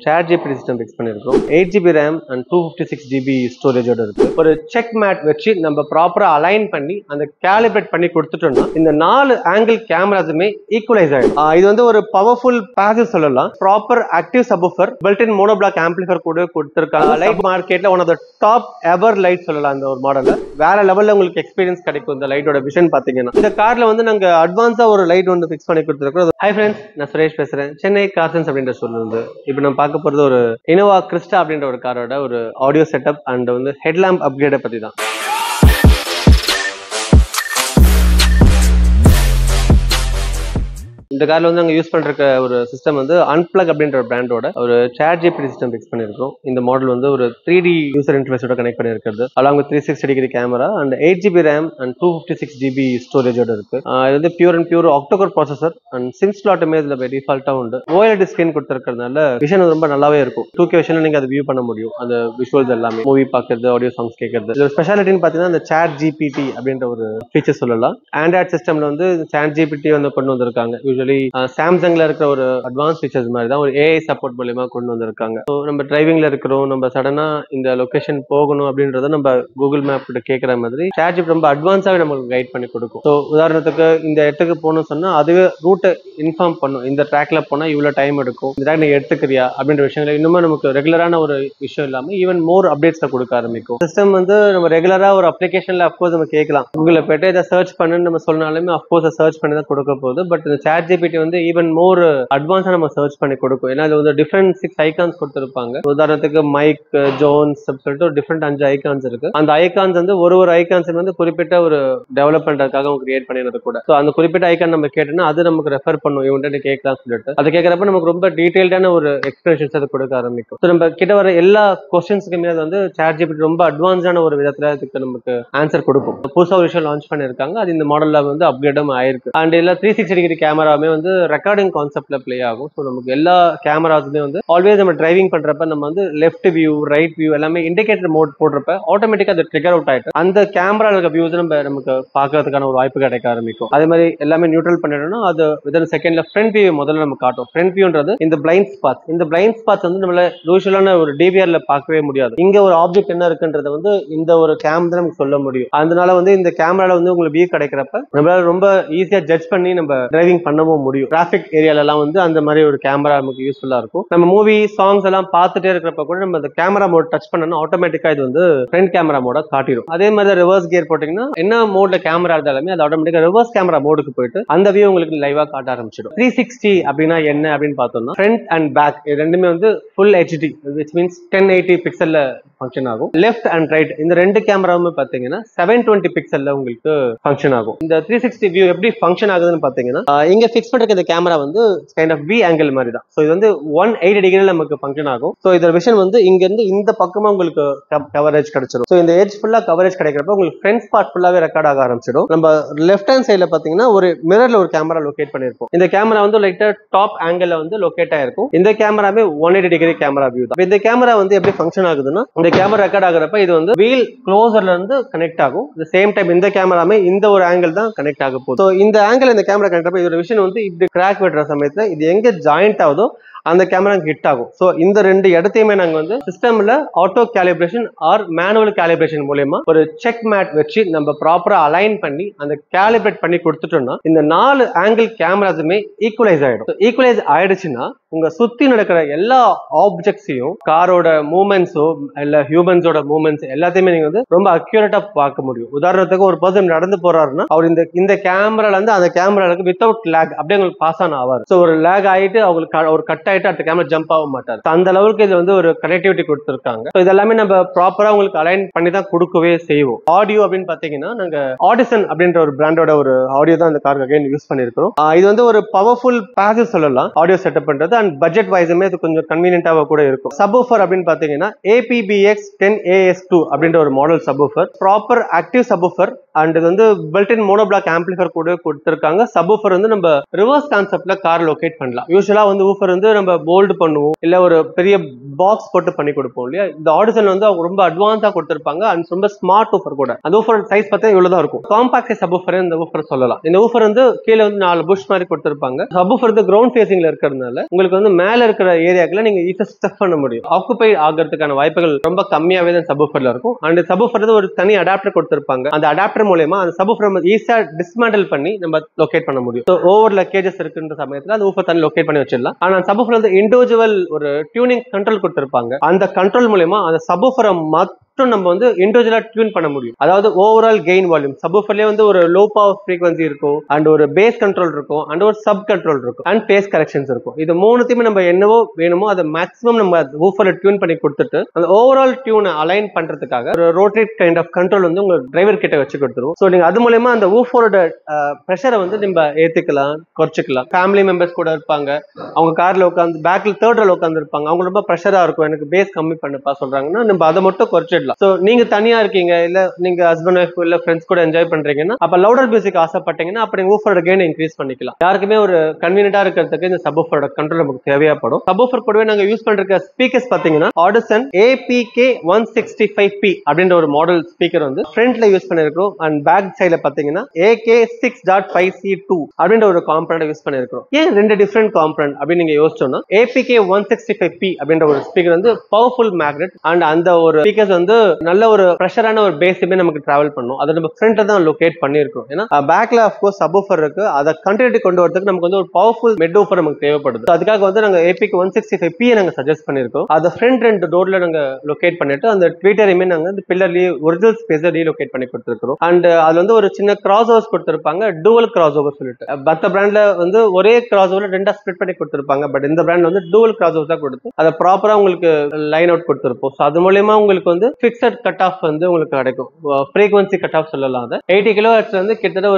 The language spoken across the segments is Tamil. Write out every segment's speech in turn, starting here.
ChatGPT சிஸ்டம் ஃபிக்ஸ் பண்ணியிருக்கோம். 8GB RAM and 256GB ஸ்டோரேஜோட இருக்கு. ஒரு செக் மேட் வச்சு நம்ம ப்ராப்பரா அலைன் பண்ணி அந்த கேலிப்ரேட் பண்ணி கொடுத்துட்டோம்னா இந்த 4 ஆங்கிள் கேமராஸுமே ஈக்குவலைஸ் ஆயிடும். இது வந்து ஒரு பவர்ஃபுல் பேசிவ் சொல்லலாம். Proper active subwoofer, built in monoblock amplifier கூட கொடுத்திருக்காங்க. லைட் மார்க்கெட்ல one of the top ever light சொல்லலாம். இந்த ஒரு மாடல்ல வேற லெவல்ல உங்களுக்கு எக்ஸ்பீரியன்ஸ் கிடைக்கும். இந்த லைட்டோட விஷன் பாத்தீங்கன்னா இந்த கார்ல வந்து நாங்க அட்வான்ஸா ஒரு லைட் ஒன்று ஃபிக்ஸ் பண்ணி கொடுத்துருக்கோம். ஹை ஃப்ரெண்ட்ஸ், நான் சுரேஷ் பேசுறேன். சென்னை கார்சன்ஸ் அப்படின்ற சொல்ல வந்து இப்போ நம்ம பார்க்க போறது ஒரு இனோவா கிறிஸ்டா அப்படின்ற ஒரு காரோட ஒரு ஆடியோ செட்டப் அண்ட் வந்து ஹெட்லாம்ப் அப்கிரேட பத்தி தான். இந்த கார்ல வந்து நாங்க யூஸ் பண்ற ஒரு சிஸ்டம் வந்து அன்பிளக் அப்படின்ற ஒரு பிராண்டோட ஒரு ChatGPT சிஸ்டம் ஃபிக்ஸ் பண்ணிருக்கோம். இந்த மாடல் வந்து ஒரு 3D யூசர் இன்டர்ஃபேஸோட கனெக்ட் பண்ணிருக்கிறது. along with 360 camera and 8GB RAM and 256GB ஸ்டோரேஜோட இருக்கு. இது வந்து pure octacore processor and SIM ஸ்லாட்டுமே இதுல பை டிஃபால்ட்டா உண்டு. OLED ஸ்கிரீன் கொடுத்திருக்கிறதுனால விஷன் ரொம்ப நல்லாவே இருக்கும். 2K விஷன்ல நீங்க அதை வியூ பண்ண முடியும். அந்த விஷுவல்ஸ் எல்லாமே மூவி பார்க்கறது, ஆடியோ சாங்ஸ் கேட்கறது. இதோட ஸ்பெஷாலிட்டின்னு பாத்தீங்கன்னா இந்த ChatGPT அப்படின்ற ஒரு ஃபீச்சர் சொல்லலாம். ஆண்ட்ராய்ட் சிஸ்டம்ல வந்து ChatGPT வந்து கொண்டு வந்திருக்காங்க. சாம்சங்ல இருக்கிற ஒரு அட்வான்ஸ் ஃபீச்சர்ஸ் மாதிரி தான் ஒரு AI சப்போர்ட் மூலமா கொண்டு வந்திருக்காங்க. ஸோ நம்ம டிரைவிங்ல இருக்கிறோம், நம்ம சடனா இந்த லொகேஷன் போகணும் அப்படின்றத நம்ம கூகுள் மேப் கிட்ட கேட்கற மாதிரி ChatGPT ரொம்ப அட்வான்ஸாவே நமக்கு கைட் பண்ணி கொடுக்கும். ஸோ உதாரணத்துக்கு இந்த இடத்துக்கு போகணும்னு சொன்னா அதுவே ரூட்டை இன்ஃபார்ம் பண்ணும். இந்த ட்ராக்ல போனா இவ்வளவு டைம் எடுக்கும், இந்த ட்ராக் நீ எடுத்துக்கிறியா அப்படின்ற விஷயங்கள் இன்னுமே நமக்கு ரெகுலரான ஒரு விஷயம் இல்லாம ஈவன் மோர் அப்டேட்ஸ் கொடுக்க ஆரம்பிக்கும். சிஸ்டம் வந்து நம்ம ரெகுலரா ஒரு அப்ளிகேஷன்ல அப்கோர்ஸ் நம்ம கேட்கலாம். கூகுள்ல போயிட்டு இதை சர்ச் பண்ணுன்னு நம்ம சொன்னாலுமே அப்கோர்ஸ் சர்ச் பண்ணி தான் கொடுக்க போகுது. பட் இந்த ChatGPT வந்து ஈவன் மோர் அட்வான்ஸா நம்ம சர்ச் பண்ணி கொடுக்கும். ஏன்னா அது வந்து டிஃபரெண்ட் 6 ஐகான்ஸ் கொடுத்திருப்பாங்க. உதாரணத்துக்கு மைக், ஜோன்ஸ் சொல்லிட்டு ஒரு டிஃபரெண்ட் 5 ஐகான்ஸ் இருக்கு. அந்த ஐகான்ஸ் வந்து ஒரு ஐகான்ஸ் வந்து குறிப்பிட்ட ஒரு டெவலப் பண்றதுக்காக அவங்க கிரியேட் பண்ணினது கூட. ஸோ அந்த குறிப்பிட்ட ஐகான் நம்ம கேட்டோம்னா அது நமக்கு ரெஃபர் பண்ணும் இவன்ட்டு கேட்கலாம் சொல்லிட்டு. அது கேட்கறப்ப நமக்கு ரொம்ப டீடைல்டான ஒரு எக்ஸ்பிளனேஷன்ஸ் அது கொடுக்க ஆரம்பிக்கும். ஸோ நம்ம கிட்ட வர எல்லா கொஸ்டின்ஸ்க்குமே அது வந்து ChatGPT ரொம்ப அட்வான்ஸான ஒரு விதத்துல அதுக்கு நமக்கு ஆன்சர் கொடுக்கும். புதுசா ஒரு விஷயம் லான்ச் பண்ணிருக்காங்க. அது இந்த மாடல்ல வந்து அப்கிரேடும் ஆயிருக்கு. அண்ட் எல்லா 360 கேமராவுமே வந்து ரெக்கார்டிங் கான்செப்ட்ல பிளே ஆகும். ஸோ நமக்கு எல்லா கேமராஸுமே வந்து ஆல்வேஸ் நம்ம டிரைவிங் பண்றப்ப நம்ம வந்து லெஃப்ட் வியூ, ரைட் வியூ எல்லாமே இண்டிகேட்டர் மோட் போடுறப்ப ஆட்டோமேட்டிக்கா அது ட்ரிகர் அவுட் ஆயிட்டு அந்த கேமரா இருக்க வியூஸ் நமக்கு பார்க்கறதுக்கான ஒரு வாய்ப்பு கிடைக்க ஆரம்பிக்கும். அதே மாதிரி எல்லாமே நியூட்ரல் பண்ணிடணும். அது வித்தின் செகண்ட்ல ஃப்ரண்ட் வியூ முதல்ல நம்ம காட்டும். ஃப்ரண்ட் வியூன்றது இந்த பிளைண்ட் ஸ்பாட்ஸ். இந்த பிளைண்ட் ஸ்பாட்ஸ் வந்து நம்மள யூசுவலான ஒரு டிவிஆர்ல பார்க்கவே முடியாது. இங்க ஒரு ஆப்ஜெக்ட் என்ன இருக்குன்றத வந்து இந்த ஒரு கேம் தான் நமக்கு சொல்ல முடியும். அதனால வந்து இந்த கேமரால வந்து உங்களுக்கு வியூ கிடைக்கிறப்ப நம்மளால ரொம்ப ஈஸியா ஜட்ஜ் பண்ணி நம்ம டிரைவிங் பண்ணவும் முடியும். டிராபிக் ஏரியால எல்லாம் வந்து அந்த மாதிரி ஒரு கேமரா நமக்கு யூஸ்ஃபுல்லா இருக்கும். நம்ம மூவி சாங்ஸ் எல்லாம் பார்த்துட்டே இருக்கிறப்ப கூட நம்ம அந்த கேமரா மோட் டச் பண்ணணும், ஆட்டோமேட்டிக்கா இது வந்து ஃப்ரண்ட் கேமரா மோட காட்டிடும். அதே மாதிரி ரிவர்ஸ் கியர் போட்டீங்கன்னா என்ன மோட்ல கேமரா இருந்தாலுமே அது ஆட்டோமேட்டிக்கா ரிவர்ஸ் கேமரா மோடுக்கு போயிட்டு அந்த வியூ உங்களுக்கு லைவா காட்ட ஆரம்பிச்சிடும். 360 அப்படின்னா என்ன அப்படின்னு பார்த்தோம்னா ஃப்ரண்ட் அண்ட் பேக் ரெண்டுமே வந்து ஃபுல் HD which means 1080 பிக்சல்ல ஃபங்க்ஷன் ஆகும். லெஃப்ட் அண்ட் ரைட் இந்த ரெண்டு கேமராவுமே பாத்தீங்கன்னா 720 பிக்சல்ல உங்களுக்கு ஃபங்க்ஷன் ஆகும். இந்த 360 வியூ எப்படி ஃபங்க்ஷன் ஆகுதுன்னு பாத்தீங்கன்னா இங்க ஃபிக்ஸ் பண்ற இந்த கேமரா வந்து கைண்ட் ஆஃப் V ஆங்கிள் மாதிரி தான். ஸோ இது வந்து 180 டிகிரில நமக்கு ஃபங்க்ஷன் ஆகும். ஸோ இதோட விஷன் வந்து இங்க இருந்து இந்த பக்கமா உங்களுக்கு கவரேஜ் கிடைச்சிடும். ஸோ இந்த எட்ஜ் ஃபுல்லா கவரேஜ் கிடைக்கிறப்ப உங்களுக்கு ஃப்ரண்ட் பார்ட் ஃபுல்லாவே ரெக்கார்ட் ஆக ஆரம்பிச்சிடும். நம்ம லெஃப்ட் ஹேண்ட் சைட்ல பாத்தீங்கன்னா ஒரு மிரர்ல ஒரு கேமரா லொகேட் பண்ணிருப்போம். இந்த கேமரா வந்து லைட்டா டாப் ஆங்கிள் வந்து லொகேட் ஆயிருக்கும். இந்த கேமராவே 180 டிகிரி கேமரா வியூ தான். இந்த கேமரா வந்து எப்படி ஃபங்க்ஷன் ஆகுதுன்னா இந்த கேமரா ரெக்கார்ட் ஆகுறப்ப இது வந்து வீல் க்ளோசர்ல இருந்து கனெக்ட் ஆகும். த சேம் டைம் இந்த கேமராமே இந்த ஒரு ஆங்கிள் தான் கனெக்ட் ஆக போகுது. ஸோ இந்த ஆங்கிள் இந்த கேமரா கனெக்ட் ஆகும். இதோட விஷன் வந்து இப்படி கிராக் வெட்டுற சமயத்துல இது எங்க ஜாயிண்ட் ஆகுதோ அந்த கேமரா ஹிட் ஆகும். ஸோ இந்த ரெண்டு இடத்தையுமே நாங்கள் வந்து சிஸ்டம்ல auto calibration or manual calibration மூலமா ஒரு செக் மேட் வச்சு நம்ம ப்ராப்பரா அலைன் பண்ணி அந்த கேலிப்ரேட் பண்ணி கொடுத்துட்டோம்னா இந்த 4 ஆங்கிள் கேமராஸுமே ஈக்குவலைஸ் ஆயிடும். ஈக்குவலைஸ் ஆயிடுச்சுன்னா உங்க சுத்தி நடக்கிற எல்லா ஆப்ஜெக்ட்ஸையும் காரோட மூவ்மெண்ட்ஸோ இல்ல ஹியூமன்ஸோட மூவ்மெண்ட்ஸ் எல்லாத்தையுமே நீங்க வந்து ரொம்ப அக்யூரேட்டா பார்க்க முடியும். உதாரணத்துக்கு ஒரு பர்சன் நடந்து போறாருன்னா அவர் இந்த கேமரால இருந்து அந்த கேமராவுக்கு வித்தவுட் லேக் அப்படியே உங்களுக்கு பாஸ் ஆன் ஆவார். ஸோ ஒரு லேக் ஆயிட்டு அவங்களுக்கு ஒரு கட் ஆயிட்டு அந்த கேமரா ஜம்ப் ஆக மாட்டாரு. அந்த அளவுக்கு இது வந்து ஒரு கனெக்டிவிட்டி கொடுத்திருக்காங்க. ஸோ இதெல்லாமே நம்ம ப்ராப்பரா உங்களுக்கு அலைன் பண்ணி தான் கொடுக்கவே செய்வோம். ஆடியோ அப்படின்னு பாத்தீங்கன்னா நாங்க ஆடிசன் அப்படின்ற ஒரு பிராண்டோட ஒரு ஆடியோ தான் இந்த காருக்கு அகைன் யூஸ் பண்ணிருக்கோம். இது வந்து ஒரு பவர்ஃபுல் பேசிவ் சொல்லலாம் ஆடியோ செட்டப் பண்றது. அண்ட் பட்ஜெட் வைஸுமே இது கொஞ்சம் கன்வீனியன்ட்டாக கூட இருக்கும். சப்வூஃபர் அப்படின்னு பாத்தீங்கன்னா APBX 10AS2 அப்படின்ற ஒரு model subwoofer. Proper active subwoofer and இது வந்து பில்ட்-இன் மோனோபிளாக் ஆம்பிளிஃபையர் கூட கொடுத்திருக்காங்க. சப்வூஃபர் வந்து நம்ம ரிவர்ஸ் கான்செப்ட்ல கார் லொகேட் பண்ணலாம். யூசுவலா வந்து ஊஃபர் வந்து நம்ம போல்டு பண்ணுவோம், இல்ல ஒரு பெரிய பாக்ஸ் போட்டு பண்ணி கொடுப்போம் இல்லையா, இந்த ஆடிசன் வந்து அவங்க ரொம்ப அட்வான்ஸா கொடுத்திருப்பாங்க அண்ட் ரொம்ப ஸ்மார்ட் ஊஃபர் கூட. அந்த ஊஃபர் சைஸ் பார்த்தா இவ்வளவுதான் இருக்கும். காம்பாக்ட் சைஸ் சப்வூஃபர் இந்த ஊஃபர் சொல்லலாம். இந்த ஊஃபர் வந்து கீழே வந்து 4 புஷ் மாதிரி கொடுத்திருப்பாங்க. சப்வூஃபர் வந்து கிரவுண்ட் ஃபேசிங்ல இருக்கிறதுனால உங்களுக்கு வந்து மேல இருக்கிற ஏரியாக்களை நீங்க ஈஸியா ஸ்டஃப் பண்ண முடியும். ஆக்குபை ஆகிறதுக்கான வாய்ப்புகள் ரொம்ப கம்மியாவே தான் சப்வூஃபர்ல இருக்கும். அண்ட் சப்வூஃபர் ஒரு தனி அடாப்டர் கொடுத்திருப்பாங்க. அந்த அடாப்டர் மூலமா அந்த சப்வூஃபர் நம்ம ஈஸியா டிஸ்மேண்டில் பண்ணி நம்ம லொகேட் பண்ண முடியும். ஓவர் லக்கேஜஸ் இருக்குன்ற சமயத்துல அந்த ஊஃபர் தனி லொகேட் பண்ணி வச்சிடலாம். ஆனா சப்வூஃபர் வந்து இண்டிவிஜுவல் ஒரு டியூனிங் கண்ட்ரோல் கொடுத்திருப்பாங்க. அந்த கண்ட்ரோல் மூலமா அந்த சப்வூஃபரை நம்ம வந்து இண்டிவிஜுவலா டியூன் பண்ண முடியும். அதாவது ஓவரால் கெயின் வால்யூம் சப்வூஃபர்லயே வந்து ஒரு லோ பவர் ஃப்ரீக்வன்சி இருக்கும் அண்ட் ஒரு பேஸ் கண்ட்ரோல் இருக்கும் அண்ட் ஒரு சப் கண்ட்ரோல் இருக்கும் அண்ட் பேஸ் கரெக்ஷன்ஸ் இருக்கும். இது மூணுத்தையுமே நம்ம என்னவோ வேணுமோ அதை மேக்ஸிமம் நம்ம ஊஃபர்ல டியூன் பண்ணி கொடுத்துட்டு அந்த ஓவரால் டியூனை அலைன் பண்றதுக்காக ஒரு ரோட்டேட் கைண்ட் ஆஃப் கண்ட்ரோல் வந்து உங்க டிரைவர் கிட்ட வச்சு கொடுத்துருவோம். ஸோ நீங்க அது மூலமா அந்த ஊஃபரோட ப்ரெஷரை வந்து நம்ம ஏத்துக்கலாம், குறைச்சிக்கலாம். ஃபேமிலி மெம்பர்ஸ் கூட இருப்பாங்க, அவங்க கார்ல உட்காந்து பேக்ல தேர்ட் ரோல உட்காந்து இருப்பாங்க, அவங்க ரொம்ப ப்ரெஷரா இருக்கும், எனக்கு பேஸ் கம்மி பண்ணப்பா சொல்றாங்கன்னா நம்ம அதை மட்டும் குறைச்சிடலாம். சோ நீங்க தனியா இருக்கீங்க, இல்ல நீங்க ஹஸ்பண்ட் ஒய்ஃப் இல்ல ஃப்ரெண்ட்ஸ் கூட என்ஜாய் பண்றீங்கன்னா அப்ப லவுடர் மியூசிக் ஆசைப்பட்டீங்கன்னா அப்ப நீங்க ஊஃபரோட கெயின் இன்க்ரீஸ் பண்ணிக்கலாம். யாருக்குமே ஒரு கன்வீனியன்டா இருக்கிறதுக்கு இந்த சப்வூஃபரோட கண்ட்ரோல் நமக்கு தேவைப்படும். சப்வூஃபர் கூடவே நாங்க யூஸ் பண்ற ஸ்பீக்கர்ஸ் பாத்தீங்கன்னா ஆடிசன் APK165P அப்படின்ற ஒரு மாடல் ஸ்பீக்கர் வந்து ஃப்ரண்ட்ல யூஸ் பண்ணிருக்கோம் அண்ட் பேக் சைடுல பாத்தீங்கன்னா AK6.5C2 அப்படின்ற ஒரு காம்பனன்ட் யூஸ் பண்ணிருக்கோம். ஏன் ரெண்டு டிஃபரெண்ட் காம்பனன்ட் அப்படின்னு நீங்க யோசிச்சோம்னா APK165P அப்படின்ற ஒரு ஸ்பீக்கர் வந்து பவர்ஃபுல் மேக்னெட் அண்ட் அந்த ஒரு ஸ்பீக்கர்ஸ் வந்து நல்ல ஒரு பிரஷரான ஒரு பேஸுமே நமக்கு டிராவல் பண்ணும். அதை நம்ம ஃப்ரண்ட்ல தான் லொகேட் பண்ணிருக்கோம். ஏன்னா பேக்ல ஆஃப்கோர்ஸ் சப்வூஃபர் இருக்கு, அதை கண்டினியூட்டி கொண்டு வரதுக்கு நமக்கு வந்து ஒரு பவர்ஃபுல் மிட் ஊஃபர் நமக்கு தேவைப்படுது. அதுக்காக வந்து நாங்க APK165P நாங்க சஜஸ்ட் பண்ணிருக்கோம். அதை ஃப்ரண்ட் 2 டோர்ல நாங்க லொகேட் பண்ணிட்டு அந்த ட்வீட்டரையுமே நாங்க இந்த பில்லர்லயே ஒரிஜினல் ஸ்பேஸை ரீலொகேட் பண்ணி கொடுத்துருக்கோம். அண்ட் அது வந்து ஒரு சின்ன கிராஸ் ஓவர்ஸ் கொடுத்திருப்பாங்க, டூவல் கிராஸ் ஓவர் சொல்லிட்டு. மற்ற பிராண்ட்ல வந்து ஒரே கிராஸ் ஓவர் ரெண்டா ஸ்ப்ளிட் பண்ணி கொடுத்திருப்பாங்க. பட் இந்த பிராண்ட் வந்து டூவல் கிராஸ் ஓவர் தான் கொடுத்து அதை ப்ராப்பரா உங்களுக்கு லைன் அவுட் கொடுத்திருப்போம். அது மூலமா உங்களுக்கு வந்து ஃபிக்ஸட் கட் ஆஃப் வந்து உங்களுக்கு கிடைக்கும். ஃப்ரீக்வன்சி கட் ஆஃப் சொல்லலாம். அதை 80 kHz வந்து கிட்டத்தட்ட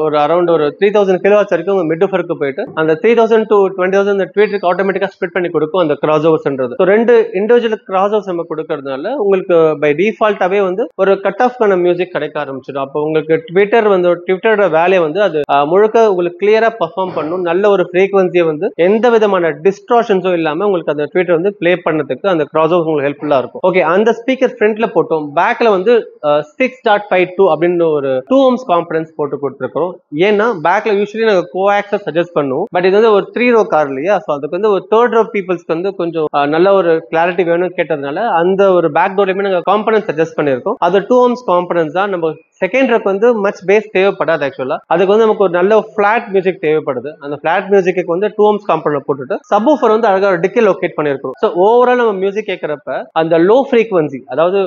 ஒரு அரௌண்ட் ஒரு 3000 kHz வரைக்கும் உங்க மிட் ஊஃபருக்கு போயிட்டு அந்த 3000 to 20,000 இந்த ட்வீட்டருக்கு ஆட்டோமேட்டிக்கா ஸ்ப்ளிட் பண்ணி கொடுக்கும் அந்த கிராஸ் ஓவர்ஸ்ன்றது. ஸோ ரெண்டு இண்டிவிஜுவல் கிராஸ் ஓவர்ஸ் நம்ம கொடுக்கறதுனால உங்களுக்கு பை டிஃபால்ட்டாவே வந்து ஒரு கட் ஆஃப்கான மியூசிக் கிடைக்க ஆரம்பிச்சிடும். அப்போ உங்களுக்கு ட்விட்டரோட வேலையை வந்து அது முழுக்க உங்களுக்கு கிளியரா பர்ஃபார்ம் பண்ணும். நல்ல ஒரு ஃப்ரீக்வன்சியை வந்து எந்த விதமான டிஸ்ட்ராக்ஷன்ஸும் இல்லாம உங்களுக்கு அந்த ட்விட்டர் வந்து பிளே பண்ணதுக்கு அந்த கிராஸ் ஓவர்ஸ் உங்களுக்கு ஹெல்ப்ஃபுல்லா இருக்கும். ஓகே, அந்த ஸ்பீக்கர் ஃப்ரண்ட்ல போட்டோம், பேக்ல வந்து 6.52 அப்படின்னு ஒரு 2 ohms காம்பனன்ஸ் போட்டு கொடுத்துருக்கோம். ஏன்னா பேக்ல யூஸ்வலி நாங்க கோஆக்ஸை சஜஸ்ட் பண்ணுவோம். பட் இது வந்து ஒரு 3 row கார் இல்லையா, ஸோ அதுக்கு வந்து ஒரு 3rd row பீப்புள்ஸ்க்கு வந்து கொஞ்சம் நல்ல ஒரு கிளாரிட்டி வேணும்னு கேட்டதுனால அந்த ஒரு பேக் டோர்லயுமே நாங்க காம்பனன்ஸ் சஜஸ்ட் பண்ணிருக்கோம். அது 2 ohms காம்பனன்ஸ் தான். நம்ம செகண்ட் ரேக் வந்து மச் பேஸ் தேவைப்படாது. ஆக்சுவலா அதுக்கு வந்து நமக்கு ஒரு நல்ல ஃபிளாட் மியூசிக் தேவைப்படுது. அந்த ஃபிளாட் மியூசிக்கு வந்து 2 ohms காம்பனன்ட் போட்டுட்டு சப்வூஃபர் வந்து அழகா டிக்கே லொகேட் பண்ணிருக்கோம். ஸோ ஓவரால் நம்ம மியூசிக் கேட்கறப்ப அந்த லோ ஃப்ரீக்வன்சி, அதாவது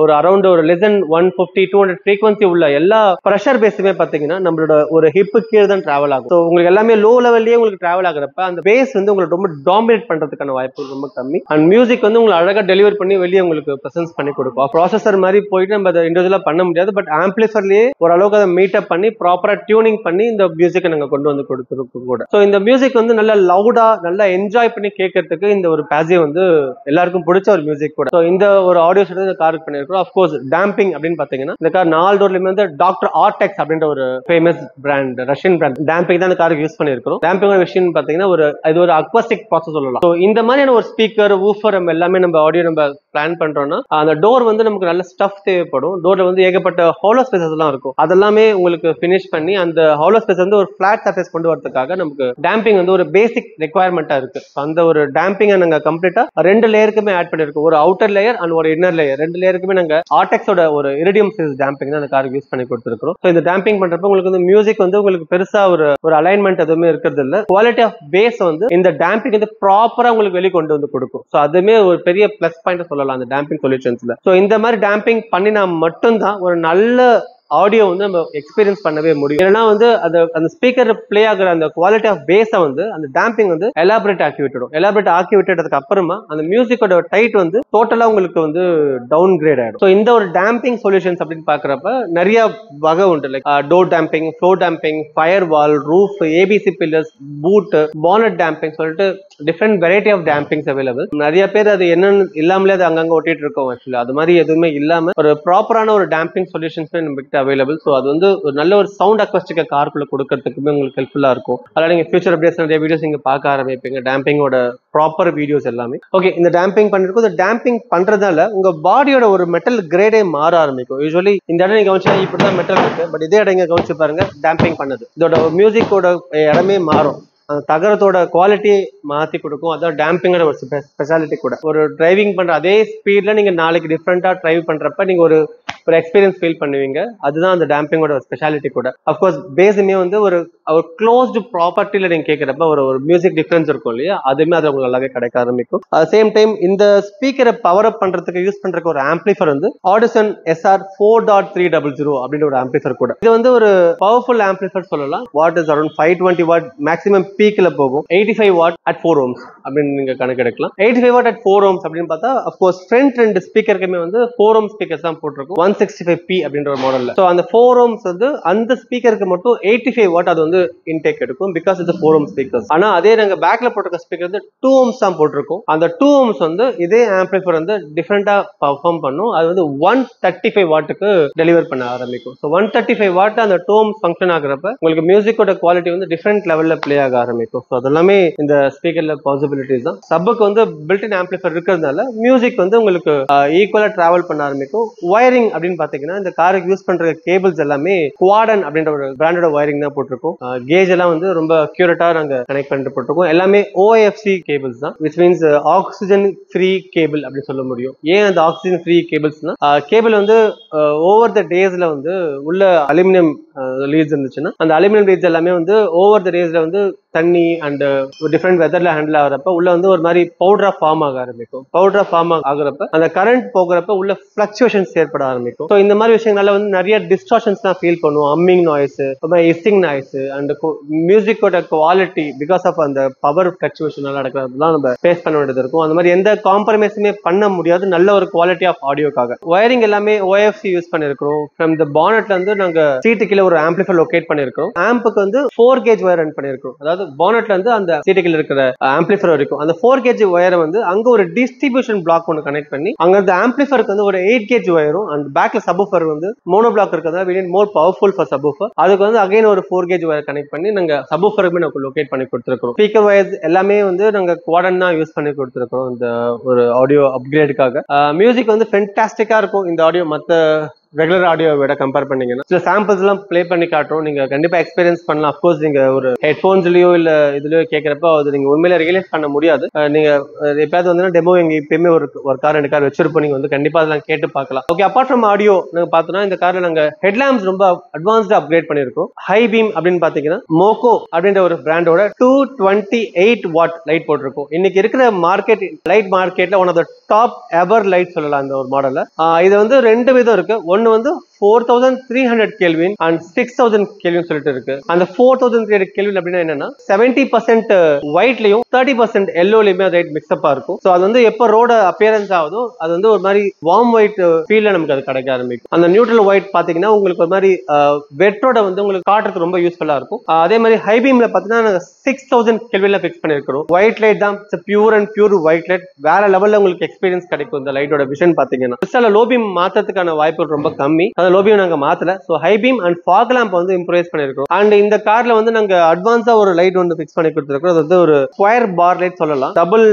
ஒரு அரௌண்ட் ஒரு லெஸ் தென் 150-200 ஃப்ரீக்வன்சி உள்ள எல்லா ப்ரெஷர் பேஸுமே பாத்தீங்கன்னா நம்மளோட ஒரு ஹிப்பு கீழே தான் டிராவல் ஆகும். ஸோ உங்களுக்கு எல்லாமே லோ லெவல்லயே உங்களுக்கு டிராவல் ஆகுறப்ப அந்த பேஸ் வந்து உங்களுக்கு ரொம்ப டாமினேட் பண்றதுக்கான வாய்ப்பு ரொம்ப கம்மி. அண்ட் மியூசிக் வந்து உங்களுக்கு அழகா டெலிவர் பண்ணி வெளியே உங்களுக்கு பிரசன்ஸ் பண்ணி கொடுக்கும். ப்ராசஸர் மாதிரி போயிட்டு நம்ம அதை இண்டிவிஜுவலா பண்ண முடியாது. பட் ஆம்பிளிஃபையர்லயே ஓரளவுக்கு அதை மீட்டப் பண்ணி ப்ராப்பரா டியூனிங் பண்ணி இந்த மியூசிக்கை நாங்க கொண்டு வந்து கொடுத்துருக்கோம் கூட. ஸோ இந்த மியூசிக் வந்து நல்லா லவுடா நல்லா என்ஜாய் பண்ணி கேட்கறதுக்கு இந்த ஒரு பேசிவ் வந்து எல்லாருக்கும் பிடிச்ச ஒரு மியூசிக் கூட. ஸோ இந்த ஒரு ஆடியோ செட் இந்த காருக்கு பண்ணிருக்கோம். அஃப்கோர்ஸ் டேம்பிங் அப்படின்னு பாத்தீங்கன்னா இந்த கார் 4 டோர்லயுமே வந்து டாக்டர் ஆர்டெக்ஸ் அப்படின்ற ஒரு famous brand, Russian brand damping தான் இந்த காருக்கு யூஸ் பண்ணிருக்கோம். டேம்பிங் விஷயம் பாத்தீங்கன்னா இது ஒரு அக்வாஸ்டிக் ப்ராசஸ் சொல்லலாம். ஸோ இந்த மாதிரியான ஒரு ஸ்பீக்கர் ஊஃபர் எல்லாமே நம்ம ஆடியோ நம்ம பிளான் பண்றோம்னா அந்த டோர் வந்து நமக்கு நல்ல ஸ்டஃப் தேவைப்படும். டோர்ல வந்து ஏகப்பட்ட ஹாலோ ஸ்பேசஸ் எல்லாம் இருக்கும். அதெல்லாமே உங்களுக்கு ஃபினிஷ் பண்ணி அந்த ஹாலோ ஸ்பேஸ் வந்து ஒரு ஃபிளாட் சர்ஃபேஸ் கொண்டு வரதுக்காக நமக்கு டேம்பிங் வந்து ஒரு பேசிக் ரெக்வயர்மெண்டா இருக்கு. அந்த ஒரு டேம்பிங்கை நாங்க கம்ப்ளீட்டா 2 லேயருக்குமே ஆட் பண்ணிருக்கோம். ஒரு அவுட்டர் லேயர் அண்ட் ஒரு இன்னர் லேயர், 2 லேயருக்குமே நாங்க ஆர்டெக்ஸோட ஒரு இரிடியம் சைஸ் டேம்பிங் தான் அந்த காருக்கு யூஸ் பண்ணி கொடுத்துருக்கோம். ஸோ இந்த டேம்பிங் பண்றப்ப உங்களுக்கு வந்து மியூசிக் வந்து உங்களுக்கு பெருசா ஒரு அலைன்மெண்ட் எதுவுமே இருக்கிறது இல்ல. குவாலிட்டி ஆஃப் பேஸ் வந்து இந்த டேம்பிங் வந்து ப்ராப்பரா உங்களுக்கு வெளியே கொண்டு வந்து கொடுக்கும். ஸோ அதுமே ஒரு பெரிய பிளஸ் பாயிண்ட் சொல்லலாம் அந்த டேம்பிங் சொல்யூஷன்ஸ்ல. ஸோ இந்த மாதிரி டேம்பிங் பண்ணினா மட்டும்தான் ஒரு நல்ல ஆடியோ வந்து நம்ம எக்ஸ்பீரியன்ஸ் பண்ணவே முடியும். ஏன்னா வந்து அந்த ஸ்பீக்கர் பிளே ஆகிற அந்த குவாலிட்டி ஆஃப் பேஸை வந்து அந்த டேம்பிங் வந்து எலாபரேட் ஆக்கி விட்டுடும். எலாபரேட் ஆக்கி விட்டதுக்கு அப்புறமா அந்த மியூசிக்கோட டைட் வந்து டோட்டலா உங்களுக்கு வந்து டவுன் கிரேட் ஆயிடும். ஸோ இந்த ஒரு டேம்பிங் சொல்யூஷன்ஸ் அப்படின்னு பாக்குறப்ப நிறைய வகை உண்டு. Like door damping, floor damping, fire wall, roof, ABC pillars, boot, bonnet damping சொல்லிட்டு different variety of dampings available. நிறைய பேர் அது என்னன்னு இல்லாமலே அது அங்கங்க ஒட்டிட்டு இருக்கோம். ஆக்சுவலி அது மாதிரி எதுவுமே இல்லாம ஒரு ப்ராப்பரான ஒரு டேம்பிங் சொல்யூஷன்ஸ் நம்ம கிட்ட அவைலபிள். ஸோ அது வந்து ஒரு நல்ல ஒரு சவுண்ட் அக்வஸ்டிக்கை காருக்குள்ள கொடுக்கறதுக்குமே உங்களுக்கு ஹெல்ப்ஃபுல்லா இருக்கும். அதனால நீங்க ஃபியூச்சர் அப்டேட்ஸ் நிறைய வீடியோஸ் நீங்க பார்க்க ஆரம்பிப்பீங்க, டேம்பிங்கோட ப்ராப்பர் வீடியோஸ் எல்லாமே. ஓகே, இந்த டேம்பிங் பண்ணிருக்கும். இந்த டேம்பிங் பண்றதால உங்க பாடியோட ஒரு மெட்டல் கிரேடே மாற ஆரம்பிக்கும். யூஸ்வலி இந்த இடம் நீங்க கவனிச்சா இப்படிதான் மெட்டல் இருக்கு, பட் இதே இடம் இங்க கவனிச்சு பாருங்க, டேம்பிங் பண்ணது இதோட மியூசிக்கோட இடமே மாறும். அந்த தகரத்தோட குவாலிட்டி மாத்தி கொடுக்கும். அதான் டேம்பிங்கோட ஒரு ஸ்பெஷாலிட்டி கூட. ஒரு டிரைவிங் பண்ற அதே ஸ்பீட்ல நீங்க நாளைக்கு டிஃப்ரெண்டா டிரைவ் பண்றப்ப நீங்க ஒரு எக்ஸ்பீரியன்ஸ் ஃபீல் பண்ணுவீங்க. அதுதான் அந்த டேம்பிங்கோட ஸ்பெஷாலிட்டி கூட. அஃப்கோர்ஸ் பேஸுமே வந்து ஒரு க்ளோஸ்டு ப்ராப்பர்ட்டில நீங்க கேட்கறப்ப ஒரு மியூசிக் டிஃபரன்ஸ் இருக்கும் இல்லையா, அதுவுமே அது உங்களுக்கு நல்லாவே கிடைக்க ஆரம்பிக்கும். அட் சேம் டைம் இந்த ஸ்பீக்கரை பவர் அப் பண்றதுக்கு யூஸ் பண்றதுக்கு ஒரு ஆம்பிளிஃபர் வந்து ஆடிசன் SR 4.300 அப்படின்ற ஒரு ஆம்பிளிஃபர் கூட. இது வந்து ஒரு பவர்ஃபுல் ஆம்பிளிஃபர் சொல்லலாம். What is around 520 watt, maximum பீக்ல போகும். 85 வாட் அட் 4 ohms அப்படின்னு நீங்க கணக்கு எடுக்கலாம். 85 வாட் அட் 4 ohms அப்படின்னு பார்த்தா அஃப்கோர்ஸ் ஃப்ரண்ட் ரெண்டு ஸ்பீக்கருக்குமே வந்து 4 ohms ஸ்பீக்கர்ஸ் தான் போட்டிருக்கும் 165p அப்படின்ற ஒரு மாடல்ல. ஸோ அந்த 4 ohms வந்து அந்த ஸ்பீக்கருக்கு மட்டும் 85 வாட் அது வந்து இன்டேக் எடுக்கும், பிகாஸ் இது 4 ohms ஸ்பீக்கர்ஸ். ஆனா அதே நாங்க பேக்ல போட்டிருக்க ஸ்பீக்கர் வந்து 2 ohms தான் போட்டிருக்கும். அந்த 2 ohms வந்து இதே ஆம்பிளிஃபையர் வந்து டிஃபரெண்டா பர்ஃபார்ம் பண்ணும். அது வந்து 135 வாட்டுக்கு டெலிவர் பண்ண ஆரம்பிக்கும். ஸோ 135 வாட் அந்த 2 ohms ஃபங்க்ஷன் ஆகுறப்ப உங்களுக்கு மியூசிக்கோட குவாலிட்டி வந்து டிஃபரெண்ட் லெவல்ல பிளே ஆக ஆரம்பிக்கும். ஸோ அதெல்லாமே இந்த ஸ்பீக்கர்ல பாசிபிலிட்டிஸ் தான். சப்புக்கு வந்து பில்ட்-இன் ஆம்பிளிஃபையர் இருக்கிறதுனால மியூசிக் வந்து உங்களுக்கு ஈக்குவலா டிராவல் பண்ண ஆரம்பிக்கும். ஒயரிங் அப்படின்னு பாத்தீங்கன்னா இந்த காருக்கு யூஸ் பண்ற கேபிள்ஸ் எல்லாமே குவாடன் அப்படின்ற ஒரு பிராண்டோட ஒயரிங் தான் போட்டிருக்கும். கேஜ் எல்லாம் வந்து ரொம்ப அக்யூரேட்டா நாங்க கனெக்ட் பண்ணிட்டு போட்டிருக்கோம். எல்லாமே OFC கேபிள்ஸ் தான், which means oxygen free cable அப்படின்னு சொல்ல முடியும். ஏன் அந்த ஆக்சிஜன் ஃப்ரீ கேபிள்ஸ்னா, கேபிள் வந்து ஓவர் த டேஸ்ல வந்து உள்ள அலுமினியம் லீட்ஸ் இருந்துச்சுன்னா அந்த அலுமினியம் லீட்ஸ் எல்லாமே வந்து ஓவர் த டேஸ்ல வந்து தண்ணி அண்ட் டிஃப்ரெண்ட் வெதர்ல ஹேண்டில் ஆகிறப்ப உள்ள வந்து ஒரு மாதிரி பவுடரா ஃபார்ம் ஆக ஆரம்பிக்கும். பவுடரா ஃபார்ம் ஆகுறப்ப அந்த கரண்ட் போகிறப்ப உள்ள ஃபிளக்சுவேஷன்ஸ் ஏற்பட ஆரம்பிக்கும். ஸோ இந்த மாதிரி விஷயங்களால வந்து நிறைய டிஸ்டார்ஷன்ஸ் தான் ஃபீல் பண்ணுவோம். அம்மிங் நாய்ஸ், இஸ்டிங் நாய்ஸ் அண்ட் மியூசிக்கோட குவாலிட்டி பிகாஸ் ஆஃப் அந்த பவர் ஃபிளக்சுவேஷன் நடக்கிறதுலாம் நம்ம ஃபேஸ் பண்ண வேண்டியது இருக்கும். அந்த மாதிரி எந்த காம்ப்ரமைஸுமே பண்ண முடியாது நல்ல ஒரு குவாலிட்டி ஆஃப் ஆடியோக்காக. ஒயரிங் எல்லாமே OFC யூஸ் பண்ணிருக்கிறோம். ஃப்ரம் த பானட்ல இருந்து நாங்க சீட்டு கீழே ஒரு ஆம்பிளிஃபையர் லொகேட் பண்ணிருக்கோம். ஆம்புக்கு வந்து 4 கேஜ் ஒயர் ரன் பண்ணிருக்கோம். அதாவது பானட்ல இருந்து அந்த சீட்டு கீழே இருக்கிற ஆம்பிளிஃபையர் வரைக்கும் அந்த 4 கேஜ் ஒயரை வந்து அங்க ஒரு டிஸ்ட்ரிபியூஷன் பிளாக் ஒன்று கனெக்ட் பண்ணி அங்க அந்த ஆம்பிளிஃபையருக்கு வந்து ஒரு 8 கேஜ் ஒயரும் அண்ட் பேக்ல சப்வூஃபர் வந்து மோனோ பிளாக் இருக்கிறதா we need more powerful for subwoofer. அதுக்கு வந்து அகைன் ஒரு 4 கேஜ் ஒயர் கனெக்ட் பண்ணி நாங்க சப்வூஃபருக்கு நமக்கு லொகேட் பண்ணி கொடுத்துருக்கோம். ஸ்பீக்கர் ஒயர்ஸ் எல்லாமே வந்து நாங்க குவாடன் தான் யூஸ் பண்ணி கொடுத்துருக்கோம் இந்த ஒரு ஆடியோ அப்கிரேடுக்காக. மியூசிக் வந்து ஃபென்டாஸ்டிக்கா இருக்கும் இந்த ஆடியோ மற்ற ரெகுலர் ஆடியோ விட கம்பேர் பண்ணீங்கன்னா. சில சாம்பிள்ஸ் எல்லாம் பிளே பண்ணி காட்டுறோம், நீங்க கண்டிப்பா எக்ஸ்பீரியன்ஸ் பண்ணலாம். அப்கோர்ஸ் நீங்க ஒரு ஹெட்ஃபோன்ஸ்லயோ இல்ல இதுலயோ கேட்கறப்ப அது நீங்க உண்மையில ரியலைஸ் பண்ண முடியாது. நீங்க எப்பயாவது வந்து டெமோ எங்க எப்பயுமே ஒரு கார் 2 கார் வச்சிருப்போம், நீங்க வந்து கண்டிப்பா அதெல்லாம் கேட்டு பார்க்கலாம். ஓகே, அப்பார்ட் ஃப்ரம் ஆடியோ நாங்க பார்த்தோம்னா இந்த கார்ல நாங்க ஹெட்லாம்ப்ஸ் ரொம்ப அட்வான்ஸ்டா அப்கிரேட் பண்ணிருக்கோம். ஹை பீம் அப்படின்னு பாத்தீங்கன்னா மோகோ அப்படின்ற ஒரு பிராண்டோட 228 வாட் லைட் போட்டிருக்கோம். இன்னைக்கு இருக்கிற மார்க்கெட் லைட் மார்க்கெட்ல one of the top ever light சொல்லலாம் இந்த ஒரு மாடல்ல. இது வந்து 2 விதம் இருக்கு. ஒன்னு வந்து 4300 கெல்வின் அண்ட் 6000 கெல்வின் சொல்லிட்டு இருக்கு. அந்த 4300 கெல்வின் அப்படின்னா என்னன்னா 70% ஒயிட்லயும் 30% எல்லோலயுமே லைட் மிக்ஸ்அப்பா இருக்கும். சோ அது வந்து எப்ப ரோட அப்பியரன்ஸ் ஆகுதோ அது வந்து ஒரு மாதிரி வார்ம் ஒயிட் ஃபீல்ல நமக்கு அது கிடைக்க ஆரம்பிக்கும். அந்த நியூட்ரல் ஒயிட் பாத்தீங்கன்னா உங்களுக்கு ஒரு மாதிரி வெட்ரோட வந்து உங்களுக்கு காட்டுறதுக்கு ரொம்ப யூஸ்ஃபுல்லா இருக்கும். அதே மாதிரி ஹை பீம்ல பாத்தீங்கன்னா 6000 கெல்வின்ல ஃபிக்ஸ் பண்ணிருக்கிறோம். ஒயிட் லைட் தான், pure and pure white light. வேற லெவல்ல உங்களுக்கு எக்ஸ்பீரியன்ஸ் கிடைக்கும் இந்த லைட்டோட விஷன் பாத்தீங்கன்னா. லோ பீம் மாத்ததுக்கான வாய்ப்புகள் ரொம்ப கம்மி. லோ பீம் நாங்க மாத்தல. So high beam and fog lamp வந்து இம்ப்ரூவைஸ் பண்ணிருக்கோம். அண்ட் இந்த கார்ல வந்து நாங்க அட்வான்ஸா ஒரு லைட் வந்து ஃபிக்ஸ் பண்ணி கொடுத்துருக்கோம். அது வந்து ஒரு ஸ்கொயர் பார் லைட் சொல்லலாம். டபுள்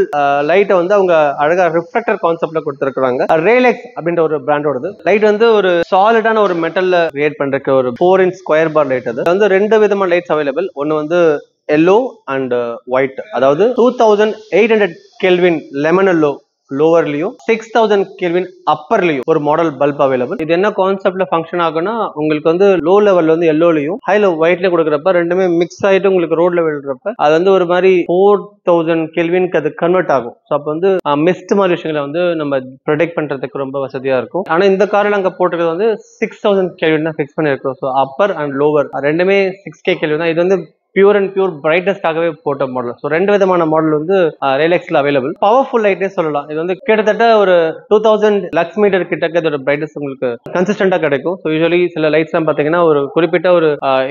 லைட்டை வந்து அவங்க அழகா ரிஃப்ளெக்டர் கான்செப்ட்ல கொடுத்துருக்காங்க. ரேலெக்ஸ் அப்படின்ற ஒரு பிராண்டோட லைட் வந்து ஒரு சாலிடான ஒரு மெட்டல்ல கிரியேட் பண்றதுக்கு ஒரு 4 inch ஸ்கொயர் பார் லைட். அது வந்து 2 விதமான லைட்ஸ் அவைலபிள். ஒன்னு வந்து எல்லோ அண்ட் ஒயிட், அதாவது 2800 கெல்வின் லெமன் எல்லோ லோவர்லயும் 6000 கெல்வின் அப்பர்லயும் ஒரு மாடல் பல்ப் அவைலபிள். இது என்ன கான்செப்ட்ல ஃபங்க்ஷன் ஆகும்னா உங்களுக்கு வந்து லோ லெவல்ல வந்து எல்லோலயும் ஹைல ஒயிட்ல கொடுக்குறப்ப ரெண்டுமே மிக்ஸ் ஆயிட்டு உங்களுக்கு ரோட்ல விழுறப்ப அது வந்து ஒரு மாதிரி 4000 கெல்வினுக்கு அது கன்வெர்ட் ஆகும். ஸோ அப்போ வந்து மிஸ்ட் மாதிரி விஷயங்களை வந்து நம்ம ப்ரொடெக்ட் பண்றதுக்கு ரொம்ப வசதியா இருக்கும். ஆனா இந்த காரில் அங்க போட்டுக்கிறது வந்து 6000 கெல்வின் தான் ஃபிக்ஸ் பண்ணிருக்கோம். ஸோ அப்பர் அண்ட் லோவர் ரெண்டுமே 6K கெல்வின் தான். இது வந்து பியூர் அண்ட் பியூர் பிரைட்னஸ்க்காகவே போட்ட மாடல். ஸோ 2 விதமான மாடல் வந்து ரியலெக்ஸ்ல அவைலபிள். பவர்ஃபுல் லைட்னே சொல்லலாம். இது வந்து கிட்டத்தட்ட ஒரு 2000 லக்ஸ் மீட்டர் கிட்டக்க இதோட பிரைட்னஸ் உங்களுக்கு கன்சிஸ்டன்டா கிடைக்கும். ஸோ யூஸ்வலி சில லைட்ஸ் எல்லாம் பாத்தீங்கன்னா ஒரு குறிப்பிட்ட ஒரு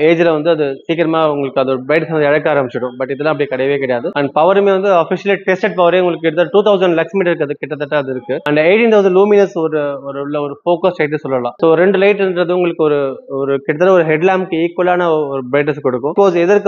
ஏஜ்ல வந்து அது சீக்கிரமா உங்களுக்கு அதோட பிரைட்னஸ் வந்து இழக்க ஆரம்பிச்சிடும். பட் இதெல்லாம் அப்படி கிடையவே கிடையாது. அண்ட் பவருமே வந்து அஃபிஷியலி டெஸ்டட் பவரே உங்களுக்கு கிட்டத்தட்ட 2000 லக்ஸ் மீட்டர் கிட்டத்தட்ட அது இருக்கு. அண்ட் 18,000 லூமினஸ் ஒரு ஃபோக்கஸ் லைட் சொல்லலாம். ஸோ 2 லைட்ன்றது உங்களுக்கு ஒரு ஒரு கிட்டத்தட்ட ஒரு ஹெட்லாம்ப்க்கு ஈக்குவலான ஒரு பிரைட்னஸ் கொடுக்கும். எதற்கு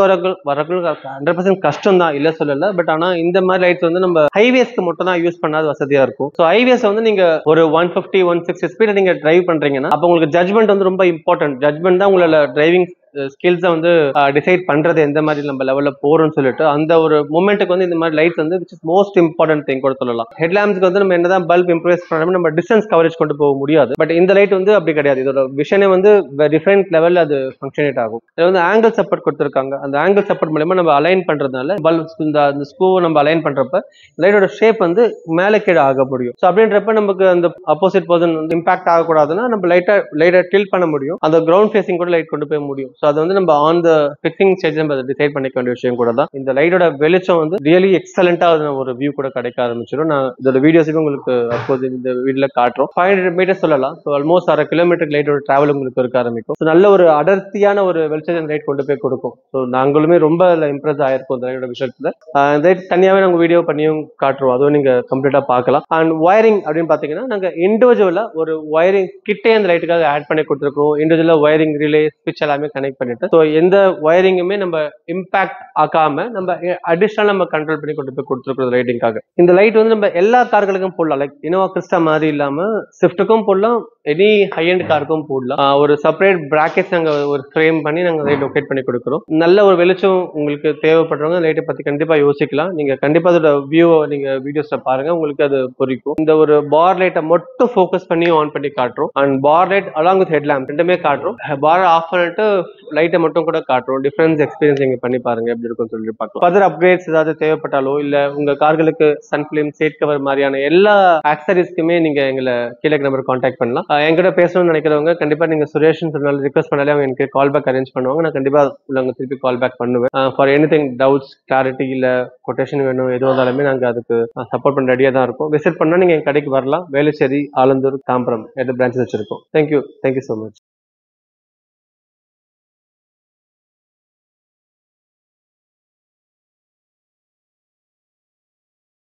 வரக்கூடிய 100% கஷ்டம் தான், இல்ல சொல்லல. பட் ஆனா இந்த மாதிரி லைட்ஸ் வந்து நம்ம ஹைவேஸ்க்கு மட்டும் தான் யூஸ் பண்ணாது வசதியா இருக்கும். ஸோ ஹைவேஸ் வந்து நீங்க ஒரு 150 160 ஸ்பீட் நீங்க டிரைவ் பண்றீங்கன்னா அப்ப உங்களுக்கு ஜட்மெண்ட் வந்து ரொம்ப இம்பார்ட்டன்ட். ஜட்மெண்ட் தான் உங்களோட டிரைவிங் ஸ்கில்ஸை வந்து டிசைட் பண்றது எந்த மாதிரி நம்ம லெவல்ல போறோம்னு சொல்லிட்டு அந்த ஒரு மூமெண்ட்டுக்கு வந்து இந்த மாதிரி லைட்ஸ் வந்து which is most important thing கூட சொல்லலாம். ஹெட்லாம்ப்ஸ்க்கு வந்து நம்ம என்னதான் பல்ப் இம்ப்ரூவ் பண்ணாலும் நம்ம டிஸ்டன்ஸ் கவரேஜ் கொண்டு போக முடியாது. பட் இந்த லைட் வந்து அப்படி கிடையாது. இதோட விஷனே வந்து டிஃபரெண்ட் லெவல்ல அது ஃபங்க்ஷனேட் ஆகும். இது வந்து ஆங்கிள் சப்போர்ட் கொடுத்துருக்காங்க. அந்த ஆங்கிள் சப்போர்ட் மூலமா நம்ம அலைன் பண்றதுனால பல்ப் இந்த ஸ்க்ரூ நம்ம அலைன் பண்றப்ப லைட்டோட ஷேப் வந்து மேலே கீழே ஆக முடியும். ஸோ அப்படின்றப்ப நமக்கு அந்த ஆப்போசிட் பர்சன் வந்து இம்பாக்ட் ஆகக்கூடாதுன்னா நம்ம லைட்டா டில்ட் பண்ண முடியும். அந்த கிரவுண்ட் ஃபேசிங் கூட லைட் கொண்டு போய் முடியும். ஸோ அது வந்து நம்ம ஆன் த ஃபிக்சிங் ஸ்டேஜ் நம்ம டிசைட் பண்ணிக்க வேண்டிய விஷயம் கூட தான். இந்த லைட்டோட வெளிச்சம் வந்து ரியலி எக்ஸலண்டா ஒரு வியூ கூட கிடைக்க ஆரம்பிச்சிடும். நான் இதோட வீடியோஸுமே உங்களுக்கு அப்போது இந்த வீடியோல காட்டுறோம். 500 மீட்டர் சொல்லலாம். ஸோ ஆல்மோஸ்ட் 1/2 கிலோமீட்டர் லைட்டோட டிராவல் உங்களுக்கு இருக்க ஆரம்பிக்கும். ஸோ நல்ல ஒரு அடர்த்தியான ஒரு வெளிச்சம் லைட் கொண்டு போய் கொடுக்கும். ஸோ நாங்களுமே ரொம்ப இம்ப்ரெஸ் ஆயிருக்கும் இந்த லைட்டோட விஷயத்துல. லைட் தனியாவே நாங்கள் வீடியோ பண்ணியும் காட்டுறோம். அதுவும் நீங்க கம்ப்ளீட்டா பார்க்கலாம். அண்ட் ஒயரிங் அப்படின்னு பாத்தீங்கன்னா நாங்க இண்டிவிஜுவலா ஒரு ஒயரிங் கிட்டே அந்த லைட்டுக்காக ஆட் பண்ணி கொடுத்துருக்கோம். இண்டிவிஜுவலா ஒயரிங் ரிலே ஸ்விட்ச் எல்லாமே கனெக்ட் பண்ணிட்டு ஸோ எந்த ஒயரிங்குமே நம்ம இம்பாக்ட் ஆக்காம நம்ம அடிஷனல் நம்ம கண்ட்ரோல் பண்ணி கொண்டு போய் கொடுத்துருக்கோம் லைட்டிங்காக. இந்த லைட் வந்து நம்ம எல்லா கார்களுக்கும் போடலாம். லைக் இனோவா கிறிஸ்டா மாதிரி இல்லாம ஸ்விஃப்ட்டுக்கும் போடலாம், எனி ஹை அண்ட் காருக்கும் போடலாம். ஒரு செப்பரேட் பிராக்கெட்ஸ் நாங்க ஒரு ஃப்ரேம் பண்ணி நாங்க லைட் லொகேட் பண்ணி கொடுக்குறோம். நல்ல ஒரு வெளிச்சம் உங்களுக்கு தேவைப்படுறவங்க லைட்டை பத்தி கண்டிப்பா யோசிக்கலாம். நீங்க கண்டிப்பா அதோட வியூ நீங்க வீடியோஸ்ல பாருங்க, உங்களுக்கு அது புரியும். இந்த ஒரு பார் லைட்டை மட்டும் ஃபோக்கஸ் பண்ணி ஆன் பண்ணி காட்டுறோம். And bar light along with headlamp ரெண்டுமே காட்டுறோம். பார் ஆஃப் பண்ணிட்டு லைட்டை மட்டும் கூட காட்டுறோம். டிஃபரன்ஸ் எக்ஸ்பீரியன்ஸ் நீங்க பண்ணி பாருங்க எப்படி இருக்கும்னு சொல்லிட்டு பார்க்கலாம். ஃபர்தர் அப்கிரேட்ஸ் ஏதாவது தேவைப்பட்டாலோ இல்ல உங்க கார்களுக்கு சன் ஃபிலிம் சீட் கவர் மாதிரியான எல்லா ஆக்சரிஸ்க்குமே நீங்க எங்களை கீழே நம்பர் கான்டாக்ட் பண்ணலாம். என்கிட்ட பேசணும்னு நினைக்கிறவங்க கண்டிப்பா நீங்க சுரேஷ்னு சொன்னாலும் ரிக்வஸ்ட் பண்ணாலே அவங்க எனக்கு கால் பேக் அரேஞ்ச் பண்ணுவாங்க. நான் கண்டிப்பா உங்களை திருப்பி கால் பேக் பண்ணுவேன். ஃபார் எனிதிங் டவுட்ஸ் கிளாரிட்டி இல்ல கொட்டேஷன் வேணும் எதுவும் இருந்தாலுமே நாங்க அதுக்கு சப்போர்ட் பண்ண ரெடியா தான் இருக்கும். விசிட் பண்ணா நீங்க எங்க கடைக்கு வரலாம். வேலுச்சேரி, ஆலந்தூர், தாம்பரம் 8 பிரான்ச்சஸ் வச்சிருக்கோம். Thank you so much.